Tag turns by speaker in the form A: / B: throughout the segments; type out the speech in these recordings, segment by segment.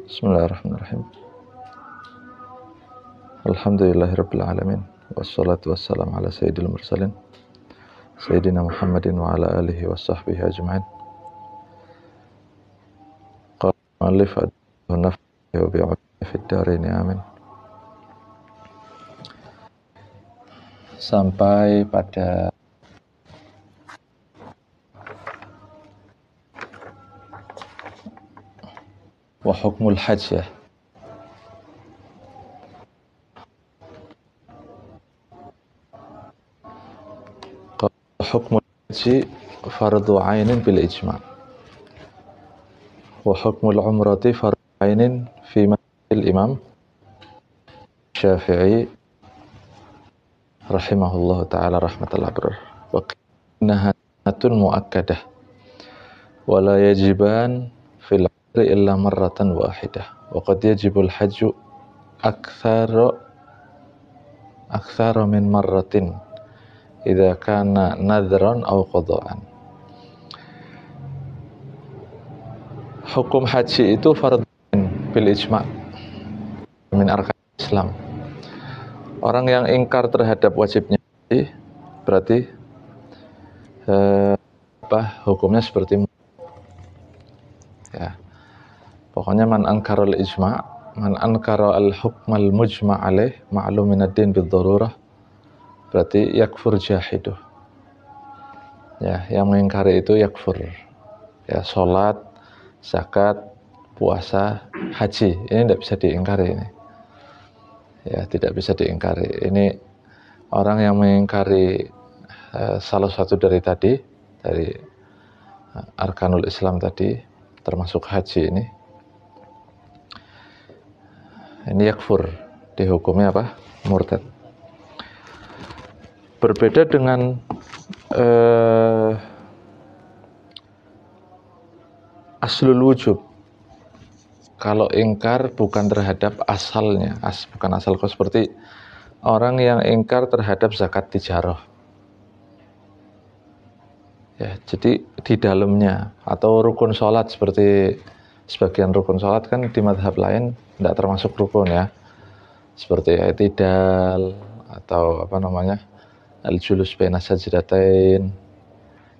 A: Bismillahirrahmanirrahim. Alhamdulillahirabbil alamin. Wassalatu wassalamu ala sayyidil mursalin Sayyidina Muhammadin wa ala alihi wa sahbihi ajma'in. Qala mu'allif an-naf'i wa bi'afwi fid dharain amin. Sampai pada wa hukmul hajj ya. Hukmul haji fardu ainin bil ijma' wa hukmul umrati fardu ainin fi madhhabil imam Syafi'i rahimahullahu ta'ala rahmatullahi wabarakatuh. Wa innaha sunnatun muakkadah wa la yajiban fil umri illa marratan wahidah wa qad yajibul hajju aktsara min marratin idza kana nadhran aw qada'an. Hukum haji itu fardhu bil ijma' min arkan Islam. Orang yang ingkar terhadap wajibnya haji berarti hukumnya seperti ya. Pokoknya man ankara al ijma', man ankara al hukm al mujma' alaih ma'lum min ad-din bid darurah, berarti yakfur jahiduh. Ya, yang mengingkari itu yakfur. Ya, salat, zakat, puasa, haji, ini tidak bisa diingkari ini. Ya, tidak bisa diingkari. Ini orang yang mengingkari salah satu dari tadi, dari arkanul Islam tadi, termasuk haji ini yakfur, dihukumnya apa? Murtad. Berbeda dengan aslul wujub. Kalau ingkar bukan terhadap asalnya, bukan asal kos, seperti orang yang ingkar terhadap zakat tijarah. Ya, jadi di dalamnya, atau rukun sholat, seperti sebagian rukun sholat kan di madhab lain tidak termasuk rukun ya, seperti i'tidal atau al-julus baina sajdatain.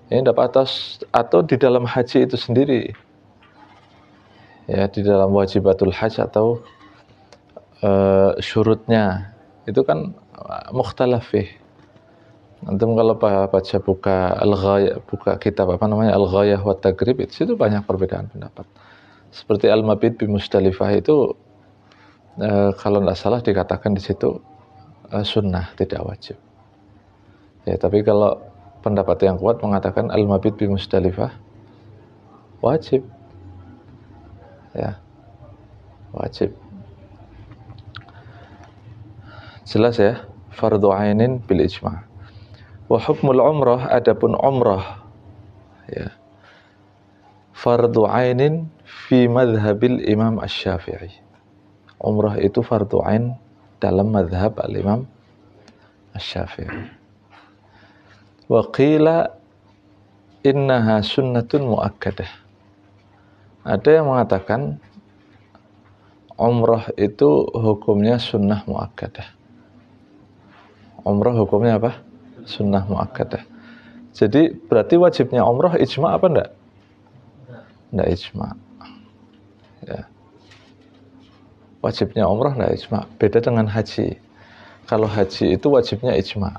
A: Ini dapat atau di dalam haji itu sendiri. Ya, di dalam wajibatul hajj atau syurutnya itu kan mukhtalaf fih. Antum kalau buka kitab Al-Ghayah wa Taghrib, itu banyak perbedaan pendapat. Seperti Al-Mabit bi Musdalifah itu kalau tidak salah dikatakan di situ sunnah, tidak wajib. Ya, tapi kalau pendapat yang kuat mengatakan Al-Mabit bi Musdalifah wajib. Ya, wajib. Jelas ya, fardhu ainin bil ijma'. Wa hukmul umrah, adapun umrah ya, fardhu ainin fi madhhabil imam asy-Syafi'i. Umrah itu fardhu ain dalam madhab al-imam asy-Syafi'i. Wa qila innaha sunnatun muakkadah. Ada yang mengatakan umrah itu hukumnya sunnah muakkadah. Umrah hukumnya apa? Sunnah muakkadah. Jadi berarti wajibnya umrah ijma' apa enggak? Enggak ijma'. Ya. Wajibnya umrah enggak ijma'. Beda dengan haji. Kalau haji itu wajibnya ijma'.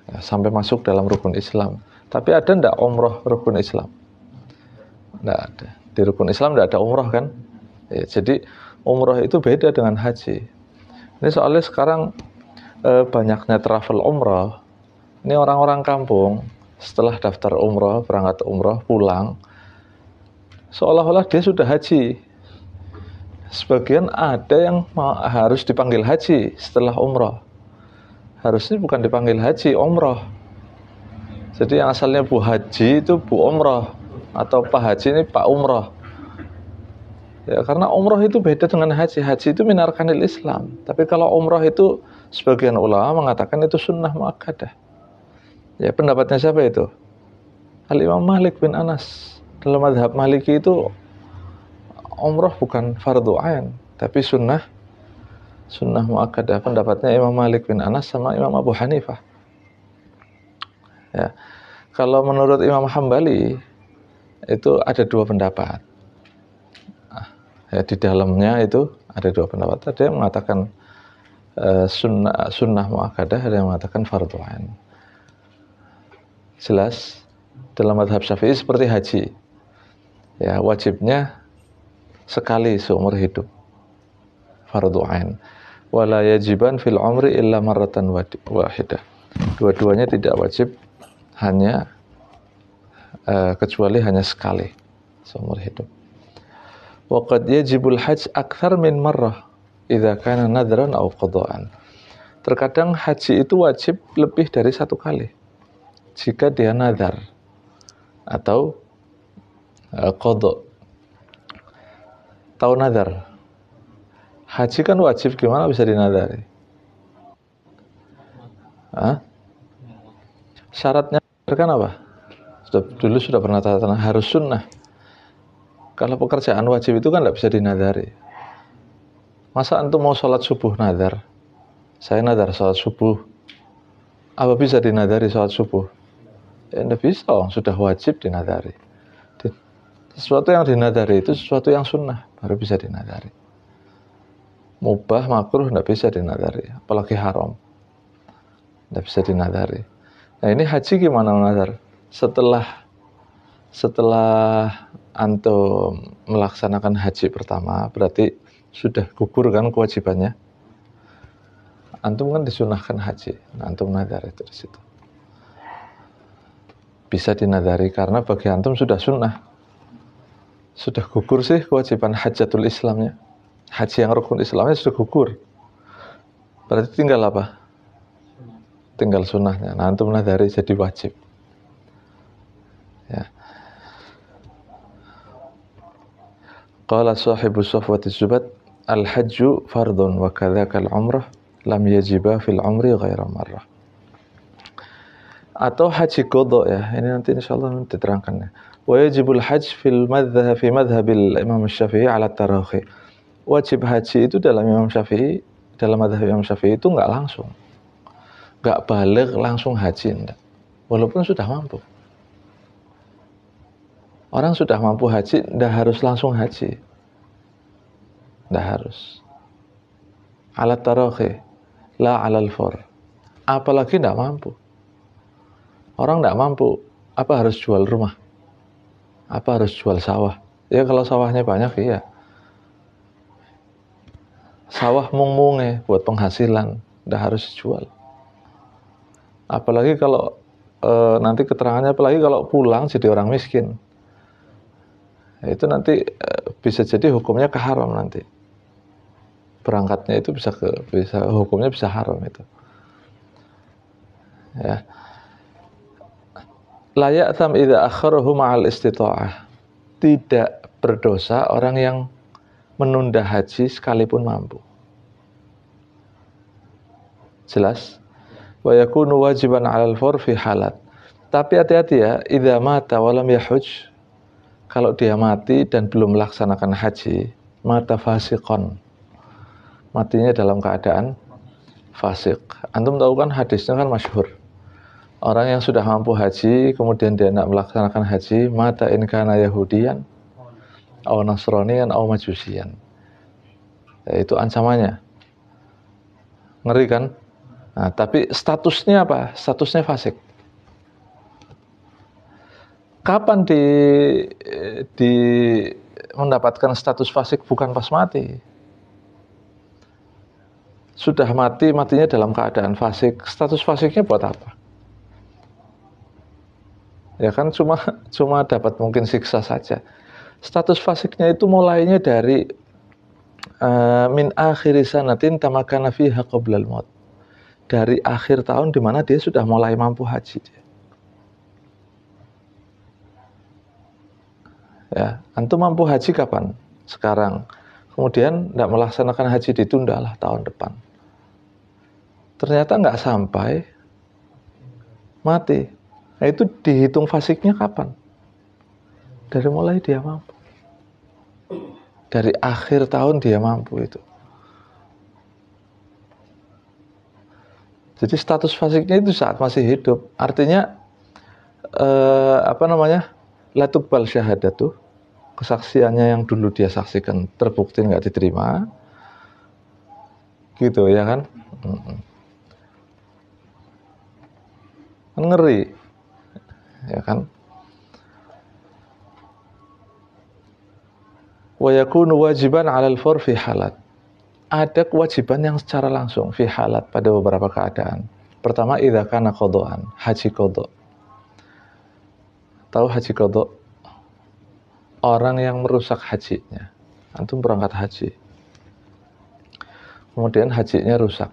A: Ya, sampai masuk dalam rukun Islam. Tapi ada enggak umrah rukun Islam? Enggak ada. Di rukun Islam enggak ada umrah kan? Ya, jadi umrah itu beda dengan haji. Ini soalnya sekarang banyaknya travel umrah. Ini orang-orang kampung setelah daftar umrah, berangkat umrah, pulang, seolah-olah dia sudah haji. Sebagian ada yang harus dipanggil haji setelah umrah. Harusnya bukan dipanggil haji, umrah. Jadi yang asalnya Bu Haji itu Bu Umrah, atau Pak Haji ini Pak Umrah. Ya, karena umrah itu beda dengan haji. Haji itu min arkanil Islam. Tapi kalau umrah itu sebagian ulama mengatakan itu sunnah muakkadah. Ya, pendapatnya siapa itu? Al-Imam Malik bin Anas. Dalam mazhab Maliki itu umroh bukan fardu ain, tapi sunnah muakkadah. Pendapatnya Imam Malik bin Anas sama Imam Abu Hanifah. Ya. Kalau menurut Imam Hambali itu ada dua pendapat. Ya, di dalamnya itu ada dua pendapat. Ada yang mengatakan sunnah muakkadah, ada yang mengatakan fardu ain. Jelas dalam mazhab Syafi'i seperti haji. Ya, wajibnya sekali seumur hidup. Fardu ain. Wala yajiban fil umri illa marratan wahidah. Dua-duanya tidak wajib, hanya kecuali hanya sekali seumur hidup. Wa qad yajibul hajj akthar min marrah idza kana nadran aw qadaan. Terkadang haji itu wajib lebih dari satu kali jika dia nadar atau qada. Tahu nadar? Haji kan wajib, gimana bisa dinadari? Syaratnya kan apa? Dulu sudah pernah tanya, harus sunnah. Kalau pekerjaan wajib itu kan tidak bisa dinadari. Masa antum mau sholat subuh nadar? Saya nadar sholat subuh. Apa bisa dinadari sholat subuh? Ya tidak bisa, sudah wajib dinadari. Sesuatu yang dinadari itu sesuatu yang sunnah, baru bisa dinadari. Mubah, makruh tidak bisa dinadari, apalagi haram, tidak bisa dinadari. Nah ini haji gimana nadar? Setelah antum melaksanakan haji pertama, berarti sudah gugur kan kewajibannya. Antum kan disunahkan haji, nah, antum nadar itu di situ. Bisa dinadari karena bagi antum sudah sunnah, sudah gugur sih kewajiban hajatul Islamnya. Haji yang rukun Islamnya sudah gugur. Berarti tinggal apa? Tinggal sunnahnya. Nah, antum nadari jadi wajib. Ya. Qala sahibu Safwati Zubat, al-hajju fardun wa kadzaka al-umrah lam yajiba fil umri ghaira marrah. Atau haji qada ya. Ini nanti insyaallah diterangkan ya. Wa yajibul hajj fi madhhabil Imam Syafi'i ala tarakhi. Wajib haji itu dalam mazhab Imam Syafi'i itu nggak langsung, nggak balik langsung haji, enggak. Walaupun sudah mampu. Orang sudah mampu haji, nggak harus langsung haji, nggak harus. Alat tarakhi, la alal fur. Apalagi nggak mampu. Orang nggak mampu, apa harus jual rumah? Apa harus jual sawah? Ya kalau sawahnya banyak, iya. Sawah mung-munge buat penghasilan, udah harus dijual. Apalagi kalau nanti keterangannya, apalagi kalau pulang jadi orang miskin, itu nanti bisa jadi hukumnya ke haram nanti. Berangkatnya itu hukumnya bisa haram itu. Ya. La ya'tham idza akharahu ma'al istita'ah. Tidak berdosa orang yang menunda haji sekalipun mampu. Jelas? Wa yakunu wajiban 'alal fur fi halat. Tapi hati-hati ya, idza mata wa lam yahuj. Kalau dia mati dan belum melaksanakan haji, mata fasiqon. Matinya dalam keadaan fasik. Antum tahu kan hadisnya kan masyhur. Orang yang sudah mampu haji kemudian dia tidak melaksanakan haji, mata in kana yahudiyan aw nasraniyan aw majusiyan. Ya, itu ancamannya. Ngeri kan? Nah, tapi statusnya apa? Statusnya fasik. Kapan di mendapatkan status fasik? Bukan pas mati. Sudah matinya dalam keadaan fasik. Status fasiknya buat apa? Ya kan cuma dapat mungkin siksa saja. Status fasiknya itu mulainya dari min akhiri sanatin tamakana fiha qablal maut. Dari akhir tahun di mana dia sudah mulai mampu haji. Ya, antum mampu haji kapan? Sekarang. Kemudian tidak melaksanakan haji, ditundalah tahun depan. Ternyata nggak sampai, mati. Nah, itu dihitung fasiknya kapan? Dari mulai dia mampu. dari akhir tahun dia mampu itu. Jadi status fasiknya itu saat masih hidup. Artinya la tuqbal syahadatu, kesaksiannya yang dulu dia saksikan terbukti nggak diterima, gitu ya kan? Ngeri, ya kan? Wa yakunu wajiban 'alal fur fi halat. Ada kewajiban yang secara langsung fi halat pada beberapa keadaan. Pertama, idza kana qadhaan, haji qadha. Tahu haji qadha? Orang yang merusak hajinya. Antum berangkat haji. Kemudian hajinya rusak.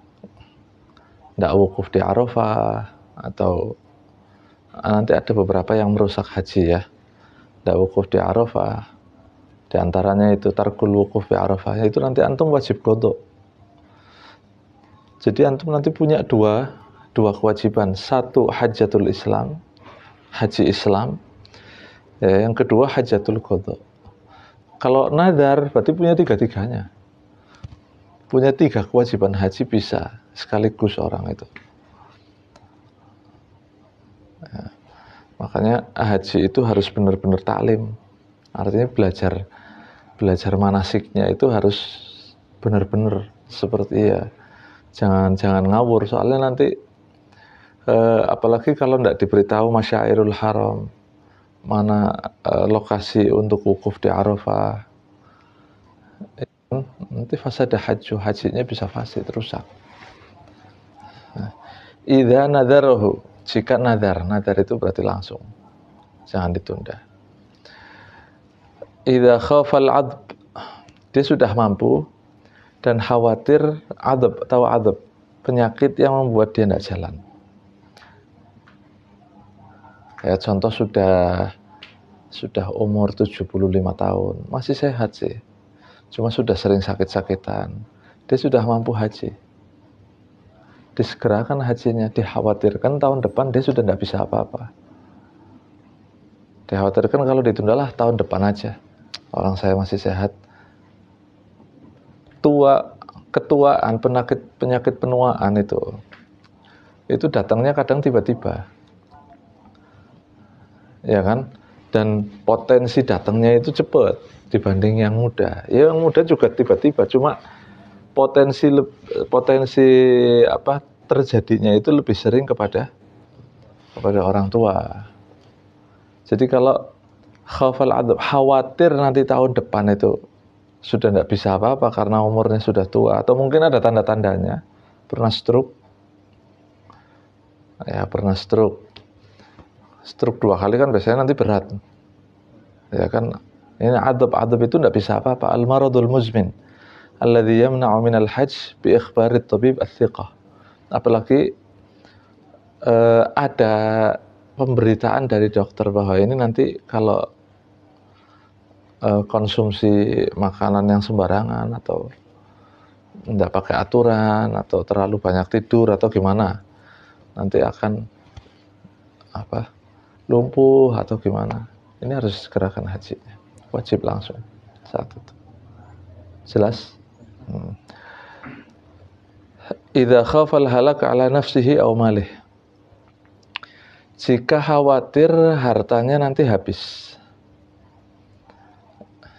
A: Ndak wukuf di Arafah, atau nanti ada beberapa yang merusak haji ya. Ndak wukuf di Arafah. Di antaranya itu tarkul wukuf di Arafah. Itu nanti antum wajib qadha. Jadi antum nanti punya dua kewajiban. Satu, hajjatul Islam, haji Islam. Ya, yang kedua, hajjatul qadha. Kalau nadar berarti punya tiga-tiganya. Punya 3 kewajiban haji bisa sekaligus orang itu. Ya, makanya haji itu harus benar-benar taklim. Artinya belajar manasiknya itu harus benar-benar seperti ya. Jangan ngawur, soalnya nanti apalagi kalau tidak diberitahu masyairul haram, mana lokasi untuk wukuf di Arafah, nanti fasada hajinya bisa fasid, rusak. Idza nadarahu, jika nadar itu berarti langsung, jangan ditunda. Idza khafal adab, dia sudah mampu dan khawatir adab, penyakit yang membuat dia tidak jalan. Kayak contoh sudah umur 75 tahun, masih sehat sih, cuma sudah sering sakit-sakitan, dia sudah mampu haji, disegerakan hajinya. Dikhawatirkan tahun depan dia sudah tidak bisa apa-apa, dikhawatirkan kalau ditundalah tahun depan aja, orang saya masih sehat. Ketuaan, penyakit penuaan itu datangnya kadang tiba-tiba, ya kan? Dan potensi datangnya itu cepat dibanding yang muda. Ya, yang muda juga tiba-tiba, cuma potensi terjadinya itu lebih sering kepada orang tua. Jadi kalau khafal adab, khawatir nanti tahun depan itu sudah tidak bisa apa-apa karena umurnya sudah tua, atau mungkin ada tanda-tandanya, pernah stroke, 2 kali kan biasanya nanti berat, ya kan? Ini adab itu tidak bisa apa-apa. Al-maradul muzmin alladhi yamna'u minal hajj bi ikhbarit tabib al-thiqah. Apalagi ada pemberitaan dari dokter bahwa ini nanti kalau konsumsi makanan yang sembarangan, atau tidak pakai aturan, atau terlalu banyak tidur, atau gimana, nanti akan lumpuh atau gimana. Ini harus segerakan hajinya, wajib langsung saat itu. Jelas? Idza khafal halak ala nafsihi aw malih, jika khawatir hartanya nanti habis.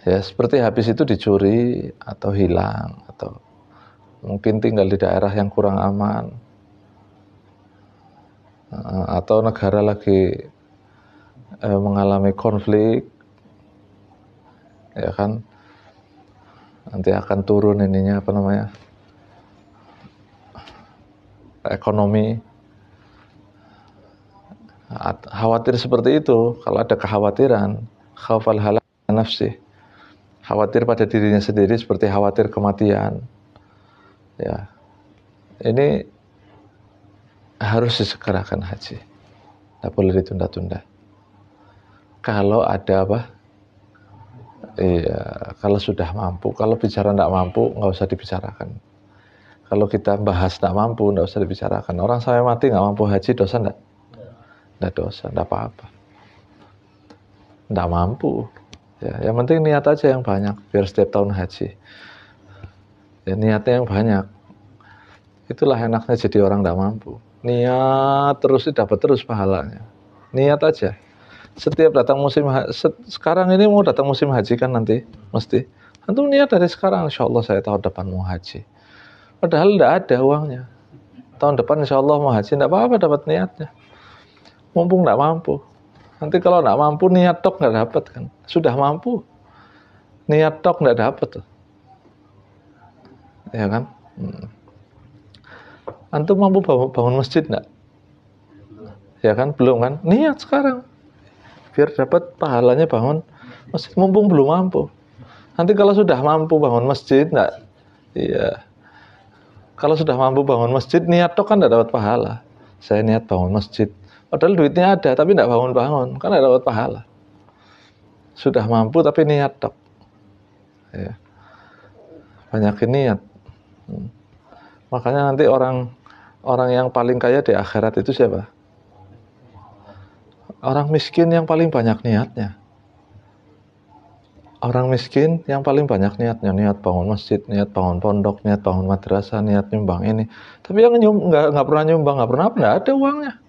A: Ya, seperti habis itu dicuri atau hilang, atau mungkin tinggal di daerah yang kurang aman, atau negara lagi mengalami konflik, ya kan? Nanti akan turun ekonomi. Khawatir seperti itu. Kalau ada kekhawatiran, khafal halak nafsi, khawatir pada dirinya sendiri, seperti khawatir kematian, ya, ini harus disegerakan haji, tidak boleh ditunda-tunda. Kalau ada kalau sudah mampu. Kalau bicara tidak mampu, nggak usah dibicarakan. Kalau kita bahas tidak mampu, nggak usah dibicarakan. Orang sampai mati nggak mampu haji, dosa enggak? Nggak dosa, nggak apa-apa. Nggak mampu, Ya, yang penting niat aja yang banyak biar setiap tahun haji. Ya, niatnya yang banyak. Itulah enaknya jadi orang tidak mampu. Niat terus dapat terus pahalanya. Niat aja. Setiap datang musim sekarang ini mau datang musim haji kan nanti mesti. Antum niat dari sekarang, insya Allah saya tahun depan mau haji. Padahal tidak ada uangnya. Tahun depan insya Allah mau haji, tidak apa-apa dapat niatnya. Mumpung tidak mampu. Nanti kalau tidak mampu niat tok nggak dapat kan. Sudah mampu niat tok nggak dapat tuh. Ya kan? Antum mampu bangun masjid nggak? Ya kan? Belum kan? Niat sekarang. Biar dapat pahalanya bangun masjid. Mumpung belum mampu. Nanti kalau sudah mampu bangun masjid, nggak? Iya. Kalau sudah mampu bangun masjid, niat tok kan nggak dapat pahala. Saya niat bangun masjid. Padahal duitnya ada, tapi nggak bangun-bangun. Kan nggak dapat pahala. Sudah mampu, tapi niat tok. Ya. Banyakin niat. Makanya nanti orang yang paling kaya di akhirat itu siapa? Orang miskin yang paling banyak niatnya. Orang miskin yang paling banyak niatnya, niat bangun masjid, niat bangun pondok, niat bangun madrasah, niat nyumbang ini. Tapi yang nggak pernah nyumbang, nggak ada uangnya.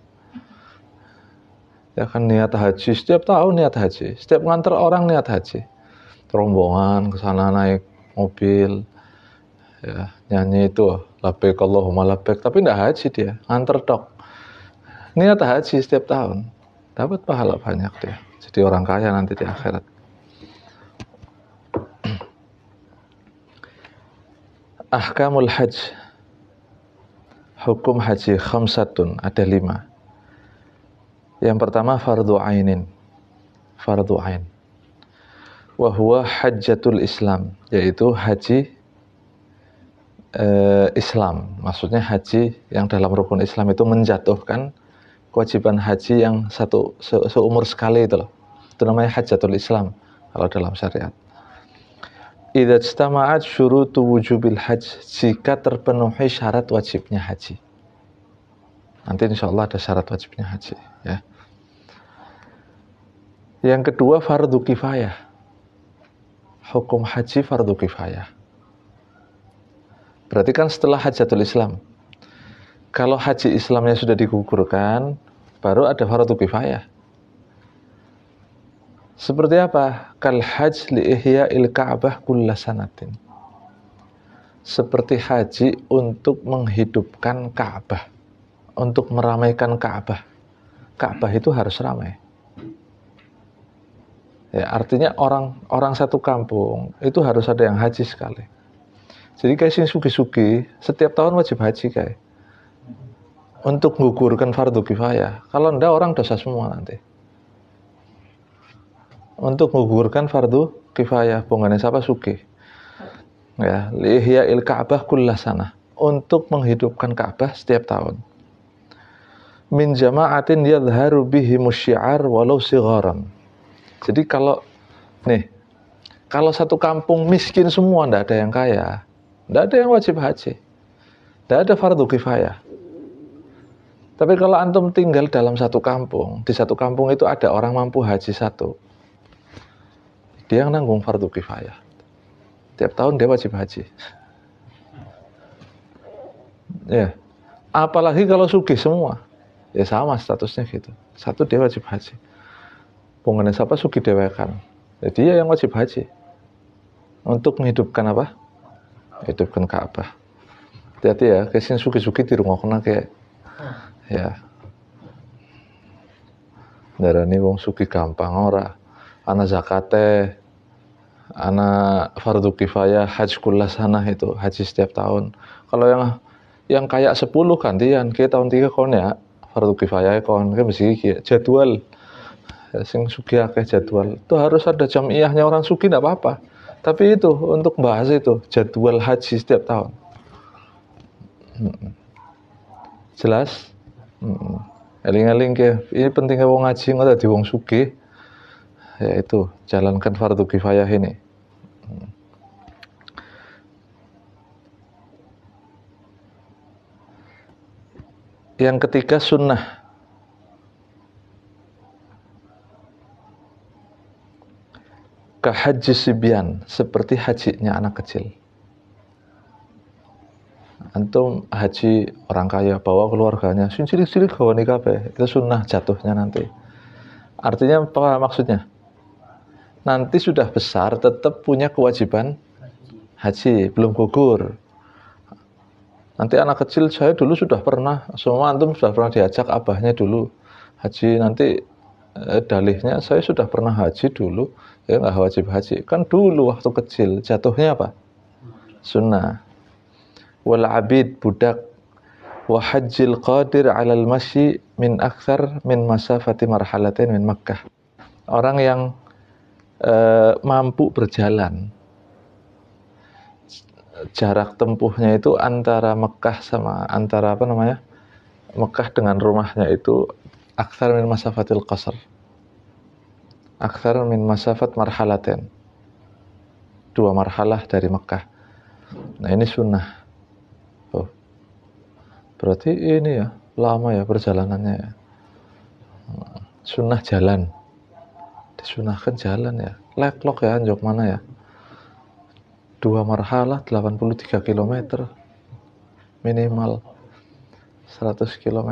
A: Ya kan niat haji setiap tahun niat haji, setiap nganter orang niat haji, rombongan ke sana naik mobil, ya nyanyi itu labbaik Allahumma labbaik, tapi nggak haji dia, nganter tok. Niat haji setiap tahun, dapat pahala banyak dia. Jadi orang kaya nanti di akhirat. Ahkamul hajj, hukum haji khamsatun, ada 5. Yang pertama fardu ainin, fardu ain. Wa huwa hajjatul Islam, yaitu haji Islam. Maksudnya haji yang dalam rukun Islam itu menjatuhkan kewajiban haji yang seumur sekali itu loh. Itu namanya hajjatul Islam kalau dalam syariat. Idza ijtama'at syurutu wujubil hajj, jika terpenuhi syarat wajibnya haji. Nanti insya Allah ada syarat wajibnya haji, ya. Yang kedua fardu kifayah. Hukum haji fardu kifayah. Berarti kan setelah hajjatul Islam. Kalau haji Islamnya sudah digugurkan, baru ada fardu kifayah. Seperti apa? Kal hajj li ihya'il Ka'bah kulla sanatin. Seperti haji untuk menghidupkan Ka'bah, untuk meramaikan Ka'bah. Ka'bah itu harus ramai. Ya, artinya orang satu kampung itu harus ada yang haji sekali. Jadi kayak sing sugi-sugi setiap tahun wajib haji kayak. Untuk menggugurkan fardu kifayah. Kalau enggak orang dosa semua nanti. Untuk menggugurkan fardu kifayah, bongane siapa sugi. Ya, lihya'il Ka'bah kulla sanah. Untuk menghidupkan Ka'bah setiap tahun. Min jama'atin yadharu bihi musyi'ar walau sigharan. Jadi kalau satu kampung miskin semua, enggak ada yang kaya, enggak ada yang wajib haji, enggak ada fardu kifayah. Tapi kalau antum tinggal dalam satu kampung, di satu kampung itu ada orang mampu haji satu, dia yang nanggung fardu kifayah. Tiap tahun dia wajib haji. Ya, apalagi kalau sugih semua, ya sama statusnya gitu. Satu dia wajib haji. Pengen siapa sugih dewekan. Jadi dia yang wajib haji. Untuk menghidupkan apa? Hidupkan Ka'bah. Hati-hati ya, kesin sugih-sugih di rumah kena kayak ya. Darani wong sugih gampang ora. Ana zakate, ana fardu kifayah, haji kulla sanah itu, haji setiap tahun. Kalau yang kayak 10 gantian, kayak tahun 3 kon ya, fardu kifayah kon kan mesti jadwal. Sing sugih akeh jadwal. Itu harus ada jamiahnya orang sugih enggak apa-apa. Tapi itu untuk bahas itu jadwal haji setiap tahun. Jelas? Eling-eling ke, ini pentingnya wong ngaji ngono dadi wong sugih. Yaitu jalankan fardu kifayah ini. Yang ketiga sunnah. Haji sibyan, seperti hajinya anak kecil. Antum haji orang kaya bawa keluarganya, cilik-cilik gawane kabeh, itu sunnah jatuhnya nanti. Artinya apa maksudnya? Nanti sudah besar tetap punya kewajiban haji, belum gugur. Nanti anak kecil, saya dulu sudah pernah, semua antum sudah pernah diajak abahnya dulu haji, nanti dalihnya saya sudah pernah haji dulu, ya nggak wajib haji. Kan dulu waktu kecil, jatuhnya apa? Sunnah. Wal abid, budak. Wa hajjil qadir alal masyi min akthar min masafati marhalatin min Makkah. Orang yang mampu berjalan, jarak tempuhnya itu antara Mekah sama Mekah dengan rumahnya itu akthar min masafatil qasr, akthar min masafat marhalatin, 2 marhalah dari Mekah. Nah ini sunnah. Oh, berarti ini ya lama ya perjalanannya ya. Sunnah jalan, disunahkan jalan ya. Leklok ya, anjok mana ya, 2 marhalah 83 km minimal, 100 km.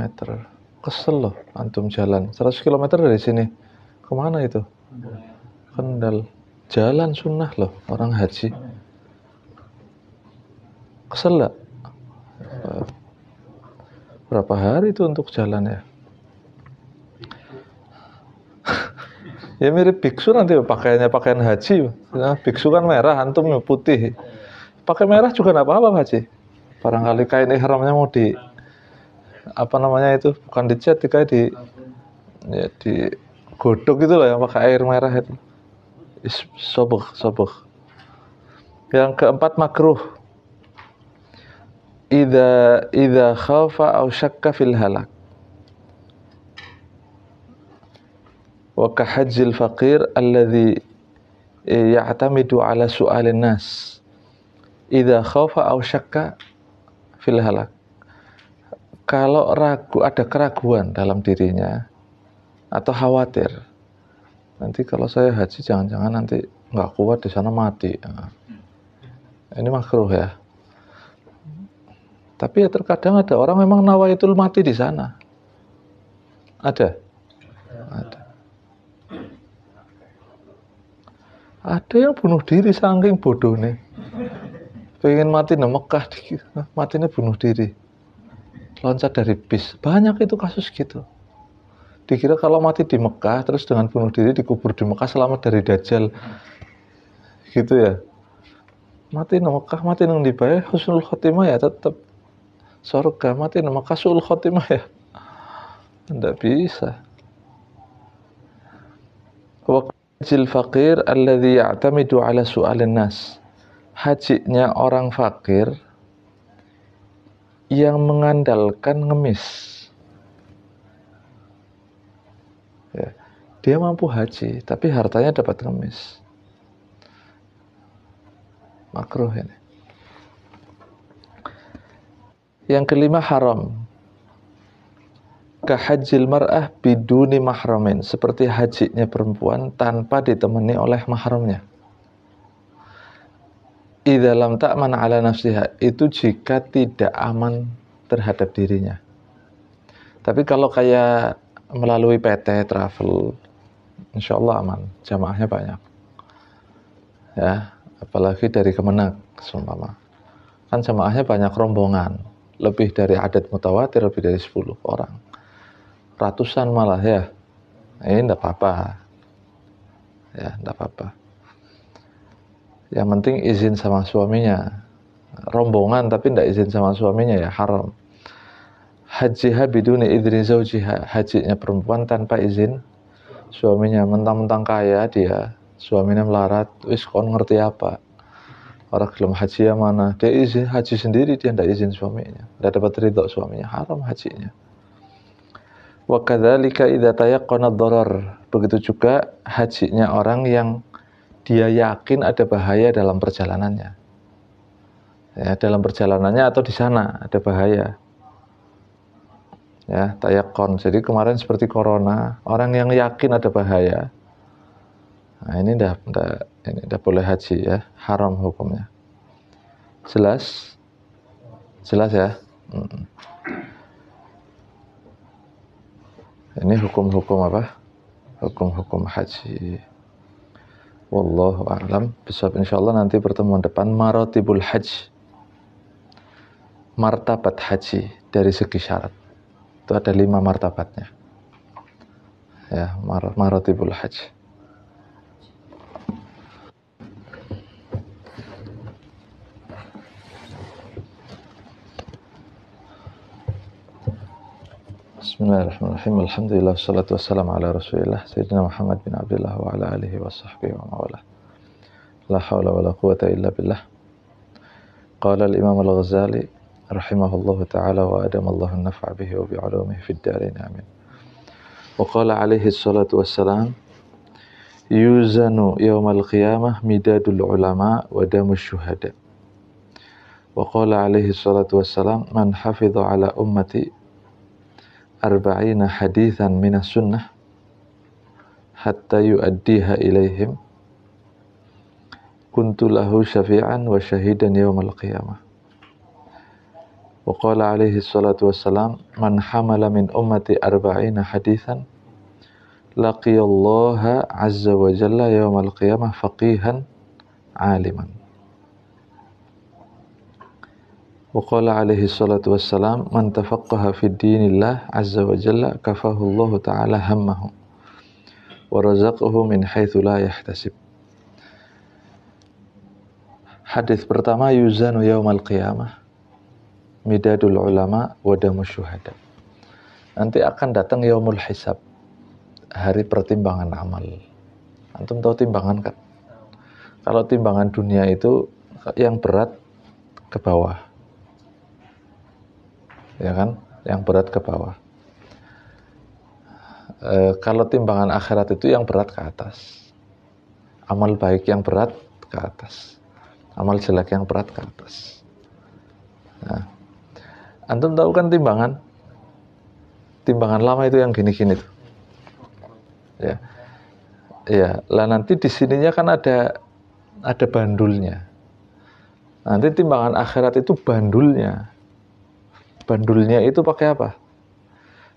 A: Kesel loh antum jalan 100 km dari sini kemana itu? Kendal. Jalan sunnah loh orang haji. Kesel gak? Berapa hari itu untuk jalan ya? Ya mirip biksu nanti pakaiannya pakaian haji. Nah, biksu kan merah, antum putih. Pakai merah juga enggak apa-apa haji. Barangkali kain ihramnya mau di itu, bukan dicat, di godok gitu lah yang pakai air merah itu. Sobek. Yang keempat makruh. Idza khafa aw syakka fil halak. Wa ka hajjil faqir alladhi ya'tamidu ala su'alin nas. Idza khafa aw syakka fil halak. Kalau ada keraguan dalam dirinya atau khawatir, nanti kalau saya haji jangan-jangan nanti nggak kuat di sana mati. Nah, ini makruh ya. Tapi ya terkadang ada orang memang nawaitul mati di sana. Ada. Ada yang bunuh diri saking bodoh nih. Pengen mati di Mekah, matinya bunuh diri. Loncat dari bis. Banyak itu kasus gitu. Dikira kalau mati di Mekah, terus dengan bunuh diri dikubur di Mekah, selamat dari Dajjal. Gitu ya. Mati di Mekah, mati nang dibayar, husnul khotimah ya tetap surga. Mati di Mekah, su'ul khotimah ya. Tidak bisa. Hajjil faqir alladhi ya'tamidu ala su'alin nas. Hajinya orang fakir yang mengandalkan ngemis. Ya, dia mampu haji, tapi hartanya dapat ngemis. Makruh ini. Yang kelima haram. Kahajjil mar'ah biduni mahramin, seperti hajinya perempuan tanpa ditemani oleh mahramnya. Idza lam ta'man ala nafsiha, itu jika tidak aman terhadap dirinya. Tapi kalau kayak melalui PT travel, insyaallah aman, jamaahnya banyak. Ya, apalagi dari Kemenak seumpama. Kan jamaahnya banyak rombongan, lebih dari adat mutawatir, lebih dari 10 orang. Ratusan malah ya. Ini enggak apa-apa. Ya, enggak apa-apa. Yang penting izin sama suaminya. Rombongan tapi enggak izin sama suaminya ya haram. Hajiha biduni idzni zaujiha, hajinya perempuan tanpa izin suaminya. Mentang-mentang kaya dia, suaminya melarat, wis kon ngerti apa? Orang gelem haji yang mana? Dia izin haji sendiri, dia enggak izin suaminya. Enggak dapat ridho suaminya, haram hajinya. Wa kadzalika idza tayaqqana ad-darar. Begitu juga hajinya orang yang dia yakin ada bahaya dalam perjalanannya. Ya, dalam perjalanannya atau di sana ada bahaya. Ya, tayaqqon. Jadi kemarin seperti corona, orang yang yakin ada bahaya. Nah, ini ndak boleh haji ya, haram hukumnya. Jelas? Jelas ya? Ini hukum-hukum apa? Hukum-hukum haji. Wallahu a'lam. Besok insyaallah nanti pertemuan depan maratibul hajj. Martabat haji dari segi syarat. Itu ada 5 martabatnya. Ya, maratibul hajj. Bismillahirrahmanirrahim. Alhamdulillah wassalatu wassalamu ala Rasulillah Sayyidina Muhammad bin Abdullah wa ala alihi wa sahbihi wa mawala. La hawla wa la quwata illa billah. Qala al-Imam al-Ghazali rahimahullahu ta'ala wa adamallahu an-naf'a bihi wa bi'ulumihi fid darain amin. Wa qala alaihi salatu wassalam yuzanu yawmal qiyamah midadul ulama wa damush syuhada. Wa qala alaihi salatu wassalam man hafidha ala ummati arba'ina hadithan minas sunnah hatta yuaddiha ilaihim kuntu lahu syafi'an wa syahidan yawmal qiyamah. Wa qala alaihi salatu wassalam man hamala min ummati arba'ina hadithan laqiyallaha azza wa jalla yawmal qiyamah faqihan aliman. Wa qala alaihi salatu wassalam man tafaqqaha fi dinillah azza wa jalla kafahu Allah ta'ala hammahu wa razaqahu min haitsu la yahtasib. Hadis pertama, yuzanu yaumal qiyamah midadul ulama wa damush syuhada. Nanti akan datang yaumul hisab, hari pertimbangan amal. Antum tahu timbangan kan? Kalau timbangan dunia itu yang berat ke bawah, ya kan? Yang berat ke bawah. Kalau timbangan akhirat itu yang berat ke atas. Amal baik yang berat ke atas, amal jelek yang berat ke atas. Nah, antum tahu kan timbangan lama itu yang gini-gini tuh, ya, ya. Lah nanti di sininya kan ada bandulnya. Nanti timbangan akhirat itu bandulnya itu pakai apa?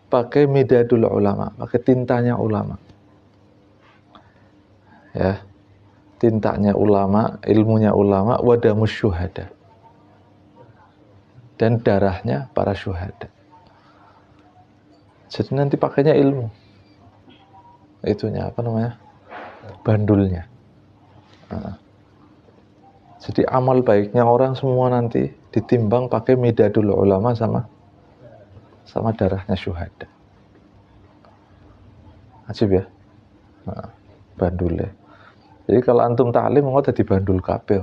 A: Pakai midadul ulama, pakai tintanya ulama. Ya, tintanya ulama, ilmunya ulama, wadamus syuhada, dan darahnya para syuhada. Jadi nanti pakainya ilmu, itunya apa namanya, bandulnya. Nah, jadi amal baiknya orang semua nanti ditimbang pakai midadul ulama sama darahnya syuhada. Ajib ya. Nah, bandulnya. Jadi kalau antum ta'lim mau jadi bandul kabeh.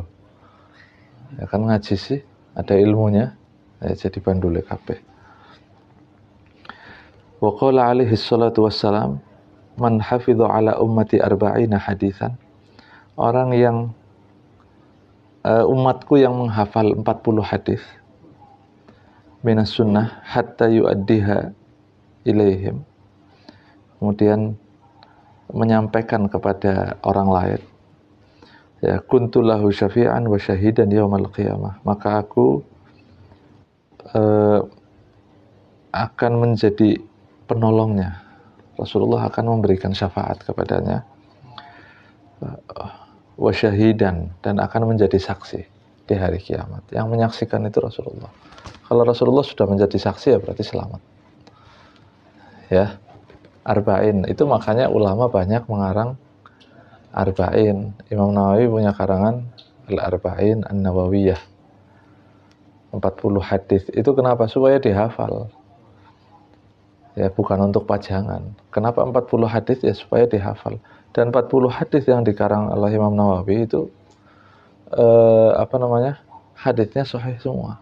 A: Ya kan ngaji sih, ada ilmunya, ya jadi bandul kabeh. Wa qala alaihi salatu wassalam man hafidha ala ummati arba'ina hadithan. Orang yang umatku yang menghafal 40 hadis minas sunnah hatta yuaddiha ilaihim, kemudian menyampaikan kepada orang lain, ya, kuntu lahu syafi'an wa syahidan yaumal qiyamah, maka aku akan menjadi penolongnya. Rasulullah akan memberikan syafaat kepadanya, wa syahidan, dan akan menjadi saksi di hari kiamat. Yang menyaksikan itu Rasulullah. Kalau Rasulullah sudah menjadi saksi, ya berarti selamat. Ya, arba'in itu makanya ulama banyak mengarang arba'in. Imam Nawawi punya karangan al-arba'in an-nawawiyah, 40 hadis. Itu kenapa? Supaya dihafal. Ya, bukan untuk pajangan. Kenapa 40 hadis? Ya supaya dihafal. Dan 40 hadis yang dikarang oleh Imam Nawawi itu hadisnya sahih semua.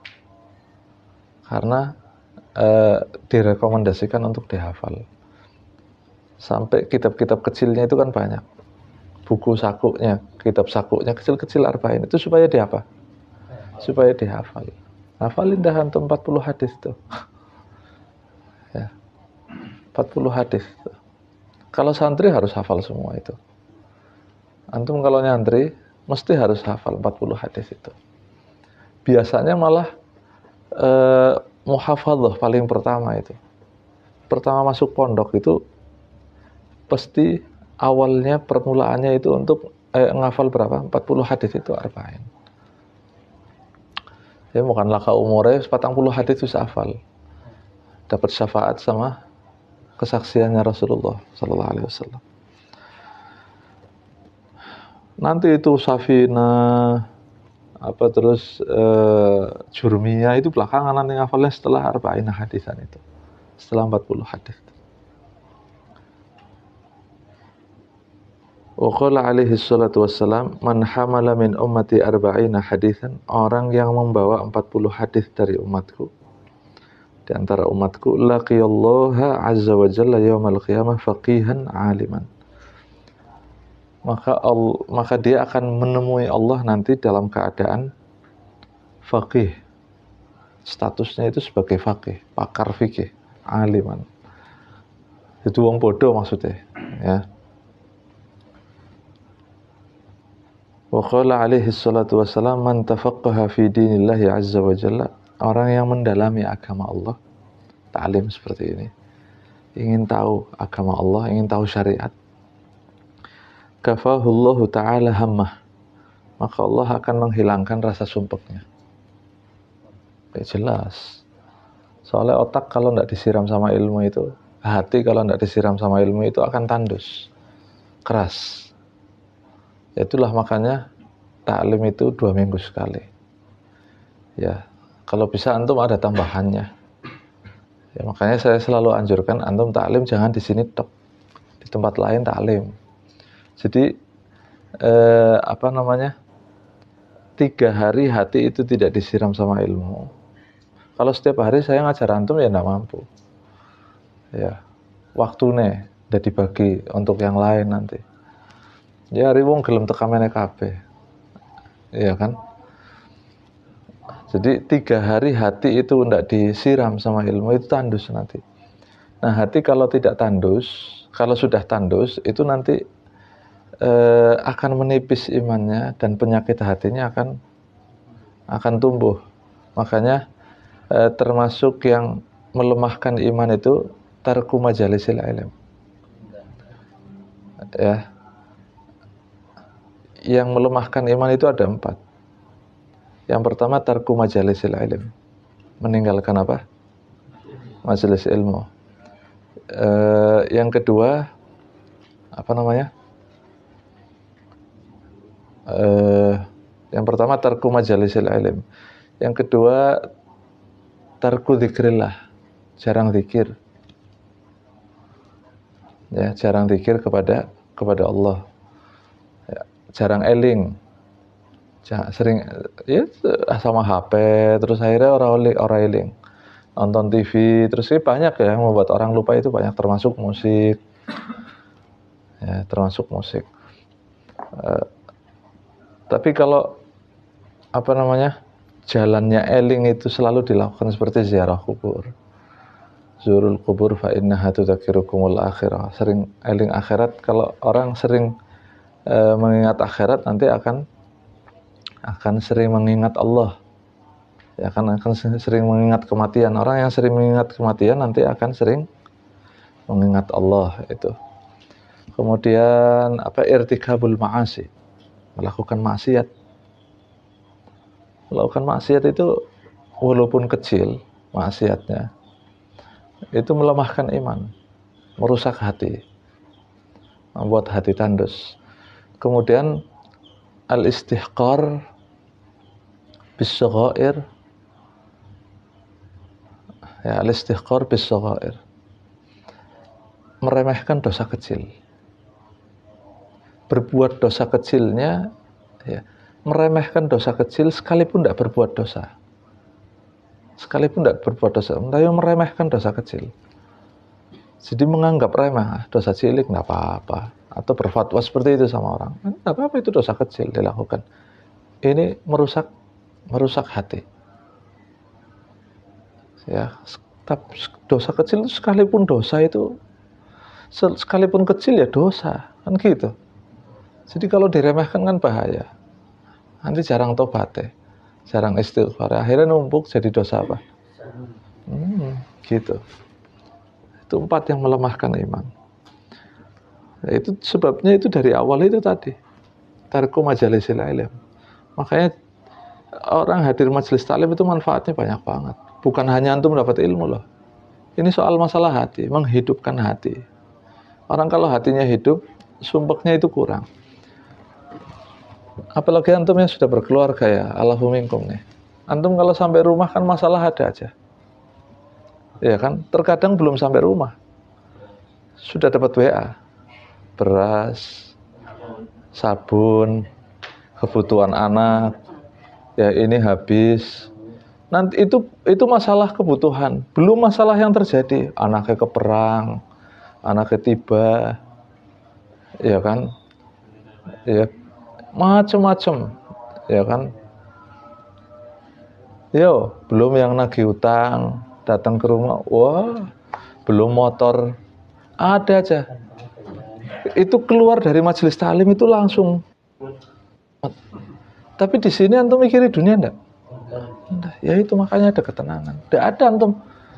A: Karena direkomendasikan untuk dihafal. Sampai kitab-kitab kecilnya itu kan banyak. Buku sakuknya, kitab sakuknya kecil-kecil arba'in itu supaya diapa? Supaya dihafal. Hafalin dah antum 40 hadis itu. Ya. 40 hadis. Kalau santri harus hafal semua itu. Antum kalau nyantri mesti harus hafal 40 hadis itu. Biasanya malah muhafadzah paling pertama itu. Pertama masuk pondok itu pasti awalnya permulaannya itu untuk ngafal berapa? 40 hadis itu arba'in. Ya bukan laka umurnya 40 hadis itu hafal. Dapat syafaat sama kesaksiannya Rasulullah sallallahu alaihi wasallam. Nanti itu Safinah apa terus Jurmiyah itu belakangan nanti ngafalnya setelah arba'in hadisan itu. Setelah 40 hadis. Wa qala alaihi salatu wassalam, man hamala min ummati arba'ina hadisan, orang yang membawa 40 hadis dari umatku, di antara umatku, laqiyallaha azza wa jalla yaumal qiyamah faqihan aliman. Maka dia akan menemui Allah nanti dalam keadaan faqih. Statusnya itu sebagai faqih, pakar fikih, aliman. Itu wong bodoh maksudnya, ya. Wa qala alaihi salatu wassalam, man tafaqqaha fi dinillahi azza wa jalla, orang yang mendalami agama Allah, ta'lim seperti ini, ingin tahu agama Allah, ingin tahu syariat, kafahullahu ta'ala hammah, maka Allah akan menghilangkan rasa sumpeknya. Ya jelas. Soalnya otak kalau tidak disiram sama ilmu itu, hati kalau tidak disiram sama ilmu itu akan tandus, keras. Itulah makanya taklim itu 2 minggu sekali. Ya, kalau bisa antum ada tambahannya. Ya, makanya saya selalu anjurkan antum taklim jangan di sini tok, di tempat lain taklim. Jadi 3 hari hati itu tidak disiram sama ilmu. Kalau setiap hari saya ngajar antum ya tidak mampu. Ya, waktunya udah dibagi untuk yang lain nanti. Ya hari wong gelem tekamene kabeh. Iya kan? Jadi 3 hari hati itu tidak disiram sama ilmu itu tandus nanti. Nah hati kalau tidak tandus, kalau sudah tandus itu nanti akan menipis imannya dan penyakit hatinya akan tumbuh. Makanya termasuk yang melemahkan iman itu tarku majalisil ilm. Ya. Yang melemahkan iman itu ada 4. Yang pertama tarku majalisil ilm, meninggalkan apa? Majelis ilmu. Yang kedua yang pertama tarku majalisil ilm. Yang kedua tarku dzikrillah, jarang zikir. Ya, jarang zikir kepada Allah. Jarang eling, sering ya sama HP, terus akhirnya orang eling, nonton TV, terus banyak ya yang membuat orang lupa itu banyak, termasuk musik, ya termasuk musik. Tapi kalau jalannya eling itu selalu dilakukan seperti ziarah kubur, zurul kubur fa innaha tudzakirukumul akhirah, sering eling akhirat. Kalau orang sering mengingat akhirat nanti akan sering mengingat Allah, ya akan sering mengingat kematian. Orang yang sering mengingat kematian nanti akan sering mengingat Allah itu. Kemudian irtikabul ma'asi, melakukan maksiat. Melakukan maksiat itu walaupun kecil maksiatnya itu melemahkan iman, merusak hati, membuat hati tandus. Kemudian al-istihqar bis-saghair, ya al-istihqar bis-saghair, meremehkan dosa kecil. Berbuat dosa kecilnya, ya, meremehkan dosa kecil sekalipun tidak berbuat dosa. Sekalipun tidak berbuat dosa, tapi meremehkan dosa kecil. Jadi menganggap remeh, dosa cilik tidak apa-apa. Atau berfatwa seperti itu sama orang, tidak apa-apa, itu dosa kecil dilakukan. Ini merusak hati. Ya, dosa kecil itu sekalipun dosa itu, sekalipun kecil ya dosa, kan gitu. Jadi kalau diremehkan kan bahaya. Nanti jarang tobat, jarang istighfar, akhirnya numpuk jadi dosa apa? Gitu. Itu 4 yang melemahkan iman. Nah, itu sebabnya itu dari awal itu tadi. Tarku majalisil ilm. Makanya orang hadir majelis taklim itu manfaatnya banyak banget. Bukan hanya antum dapat ilmu loh. Ini soal masalah hati, menghidupkan hati. Orang kalau hatinya hidup, sumpeknya itu kurang. Apalagi antum yang sudah berkeluarga ya, Allahu minkum nih. Antum kalau sampai rumah kan masalah ada aja. Ya kan, terkadang belum sampai rumah. Sudah dapat WA. Beras, sabun, kebutuhan anak. Ya ini habis. Nanti itu masalah kebutuhan, belum masalah yang terjadi. Anaknya ke perang, anaknya tiba. Ya kan? Ya macam-macam, ya kan? Yo, belum yang nagih utang, datang ke rumah, wah, belum motor, ada aja. Itu keluar dari majelis taklim itu langsung. Tapi di sini antum mikirin dunia enggak? Ya itu makanya ada ketenangan. Enggak ada antum.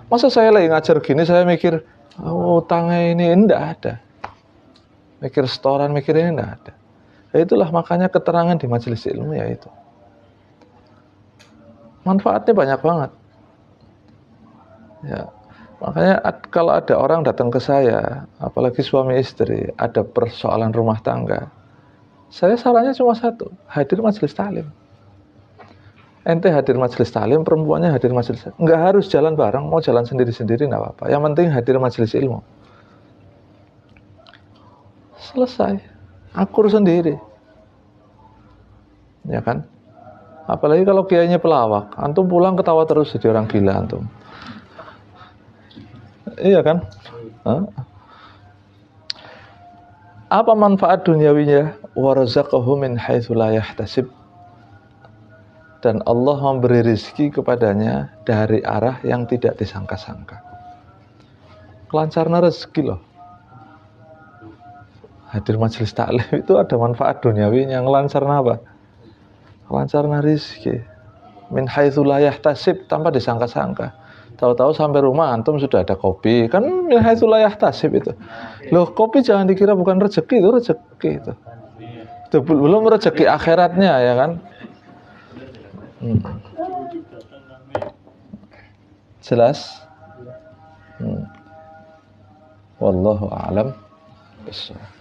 A: Masa saya lagi ngajar gini saya mikir, utangnya ini enggak ada. Mikir setoran, mikir ini enggak ada. Ya itulah makanya keterangan di majelis ilmu ya itu. Manfaatnya banyak banget. Ya, makanya kalau ada orang datang ke saya, apalagi suami istri, ada persoalan rumah tangga, saya sarannya cuma satu, hadir majelis taklim. Ente hadir majelis taklim, perempuannya hadir majelis taklim. Nggak harus jalan bareng, mau jalan sendiri-sendiri nggak apa-apa. Yang penting hadir majelis ilmu. Selesai. Akur sendiri. Ya kan? Apalagi kalau kiainya pelawak, antum pulang ketawa terus jadi orang gila antum. Iya kan? Apa manfaat duniawinya? Warzaqahu min haitsu la yahtasib. Dan Allah memberi rezeki kepadanya dari arah yang tidak disangka-sangka. Kelancaran rezeki loh. Hadir majelis taklim itu ada manfaat duniawinya. Ngelancaran apa? Kelancaran rezeki. Min haitsu la yahtasib, tanpa disangka-sangka. Tahu-tahu sampai rumah antum sudah ada kopi. Kan min haitsu la yahtasib itu. Loh, kopi jangan dikira bukan rezeki, itu rezeki itu. Itu belum rezeki akhiratnya ya kan? Jelas? Wallahu a'lam bishawab.